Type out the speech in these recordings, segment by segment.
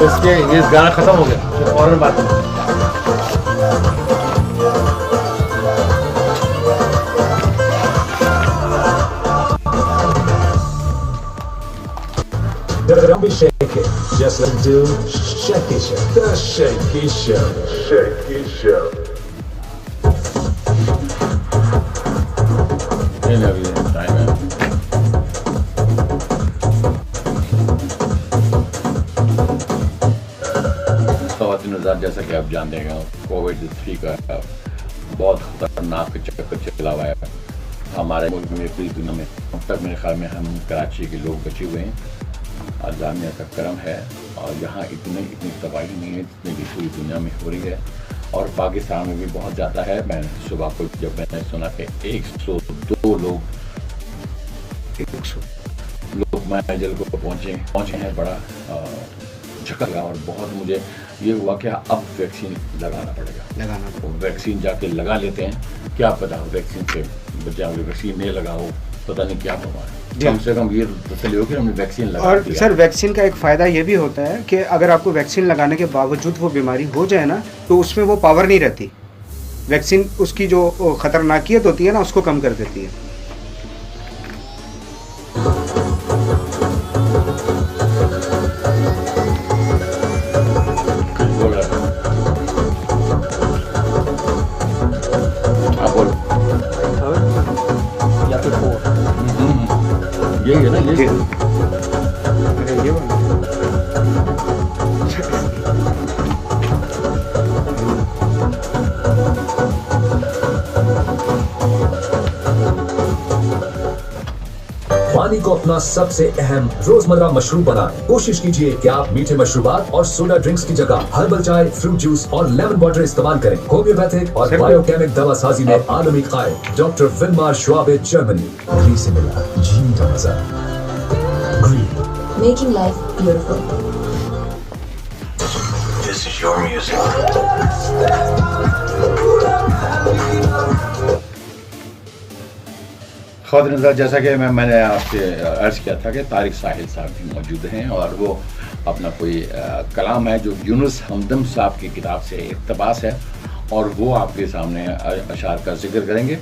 इसके ये गाना खत्म हो गया, फिर फौरन बात करो। Don't be shaking. Just let do Shaky Show. The Shaky Show. Shaky Show. नहीं अभी टाइम है। ख़वातीन-हज़रात, जैसा कि आप जानते हैं कोविड-3 का बहुत खतरनाक चक्कर चला हुआ है हमारे मुल्क में, पूरी दुनिया में। अब तक मेरे ख्याल में हम कराची के लोग बचे हुए हैं। अल्लाह मियां का करम है और यहाँ इतनी तबाही नहीं है जितनी भी पूरी दुनिया में हो रही है और पाकिस्तान में भी बहुत ज़्यादा है। मैं सुबह को जब मैंने सुना कि 102 लोग मैनेजर को पहुँचे हैं, बड़ा झटका लगा और बहुत मुझे ये हुआ कि अब वैक्सीन लगाना पड़ेगा। वैक्सीन जाके लगा लेते हैं, क्या पता वैक्सीन से बचाओ, वैक्सीन नहीं लगाओ पता नहीं क्या होगा। कम से कम ये तसल्ली हो कि हमने वैक्सीन लगा और दिया। सर वैक्सीन का एक फ़ायदा ये भी होता है कि अगर आपको वैक्सीन लगाने के बावजूद वो बीमारी हो जाए ना, तो उसमें वो पावर नहीं रहती। वैक्सीन उसकी जो ख़तरनाकियत होती है ना, उसको कम कर देती है। बोल रहा था। आप बोलो। या फिर यही है ना, यही है। अरे ये वाला। पानी को अपना सबसे अहम रोजमर्रा मशरूब बनाएं। कोशिश कीजिए कि आप मीठे मशरूबात और सोडा ड्रिंक्स की जगह हर्बल चाय, फ्रूट जूस और लेमन वाटर इस्तेमाल करें। होम्योपैथिक और बायोकेमिक दवा साजी में आलमी कायम डॉक्टर विल्मार श्वाबे, जर्मनी। ग्री से मिला जीने का मजा। ग्री, Making life beautiful. This is your music. ख़वातीन-हज़रात, जैसा कि मैंने आपसे अर्ज़ किया था कि तारिक साहिल साहब भी मौजूद हैं और वो अपना कोई कलाम है जो यूनुस हमदम साहब की किताब से इक़्तिबास है और वो आपके सामने अशार का जिक्र करेंगे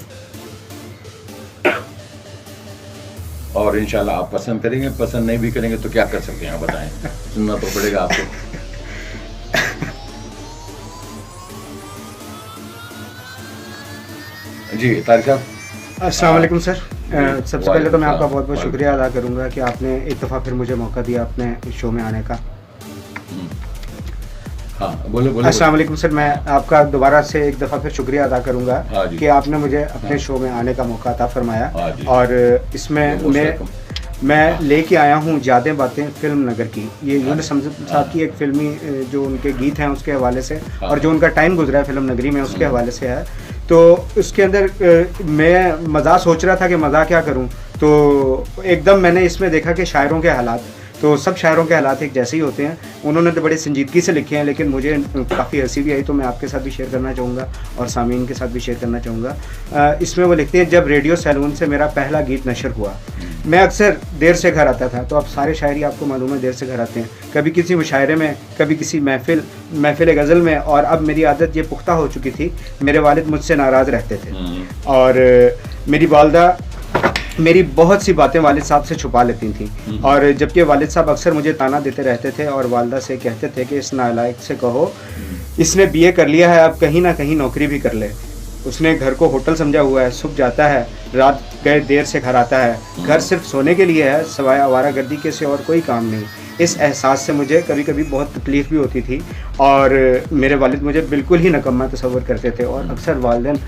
और इंशाल्लाह आप पसंद करेंगे। पसंद नहीं भी करेंगे तो क्या कर सकते हैं आप बताएं, सुनना तो पड़ेगा आपको। जी तारिक साहब। अस्सलाम वालेकुम सर। सबसे पहले तो मैं आपका बहुत बहुत वालेकुम। शुक्रिया अदा करूंगा कि आपने एक दफ़ा फिर मुझे मौका दिया अपने इस शो में आने का। हाँ बोलो बोलो। अस्सलाम वालेकुम सर, मैं आपका दोबारा से एक दफ़ा फिर शुक्रिया अदा करूंगा हाँ जी। कि आपने मुझे अपने शो में आने का मौका अता फरमाया। हाँ जी। और इसमें मैं लेके आया हूँ यादें बातें फिल्म नगर की। ये यूनुस हमदम साहब की एक फिल्मी जो उनके गीत हैं उसके हवाले से और जो उनका टाइम गुजरा है फिल्म नगरी में उसके हवाले से है। तो उसके अंदर मैं मज़ा सोच रहा था कि मज़ा क्या करूं, तो एकदम मैंने इसमें देखा कि शायरों के हालात, तो सब शायरों के हालात एक जैसे ही होते हैं। उन्होंने तो बड़ी संजीदगी से लिखे हैं, लेकिन मुझे काफ़ी हंसी भी आई, तो मैं आपके साथ भी शेयर करना चाहूँगा और सामीन के साथ भी शेयर करना चाहूँगा। इसमें वो लिखते हैं, जब रेडियो सैलून से मेरा पहला गीत नशर हुआ, मैं अक्सर देर से घर आता था। तो अब सारे शायरी आपको मालूम है देर से घर आते हैं, कभी किसी मुशायरे में, कभी किसी महफिल गज़ल में। और अब मेरी आदत ये पुख्ता हो चुकी थी, मेरे वालिद मुझसे नाराज़ रहते थे और मेरी वालदा मेरी बहुत सी बातें वालिद साहब से छुपा लेती थी। और जबकि वालिद साहब अक्सर मुझे ताना देते रहते थे और वालदा से कहते थे कि इस नालायक से कहो इसने बीए कर लिया है, अब कहीं ना कहीं नौकरी भी कर ले। उसने घर को होटल समझा हुआ है, सुबह जाता है, रात गए देर से घर आता है, घर सिर्फ सोने के लिए है, सिवाय आवारागर्दी के से और कोई काम नहीं। इस एहसास से मुझे कभी कभी बहुत तकलीफ़ भी होती थी और मेरे वालिद मुझे बिल्कुल ही निकम्मा तस्वर करते थे और अक्सर वालिदैन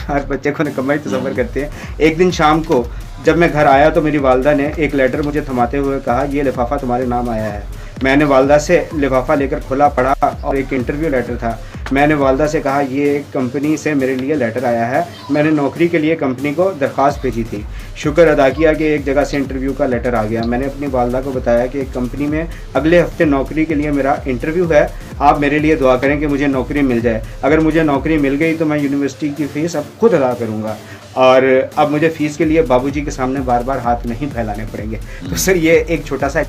हर बच्चे को निकम्मा ही तस्वर करते हैं। एक दिन शाम को जब मैं घर आया तो मेरी वालदा ने एक लेटर मुझे थमाते हुए कहा, ये लिफाफा तुम्हारे नाम आया है। मैंने वालदा से लिफाफा लेकर खुला पढ़ा और एक इंटरव्यू लेटर था। मैंने वालदा से कहा, ये एक कंपनी से मेरे लिए लेटर आया है, मैंने नौकरी के लिए कंपनी को दरख्वास्त भेजी थी। शुक्र अदा किया कि एक जगह से इंटरव्यू का लेटर आ गया। मैंने अपनी वालदा को बताया कि एक कंपनी में अगले हफ्ते नौकरी के लिए मेरा इंटरव्यू है, आप मेरे लिए दुआ करें कि मुझे नौकरी मिल जाए। अगर मुझे नौकरी मिल गई तो मैं यूनिवर्सिटी की फ़ीस अब खुद अदा करूँगा और अब मुझे फ़ीस के लिए बाबूजी के सामने बार बार हाथ नहीं फैलाने पड़ेंगे। तो सर ये एक छोटा सा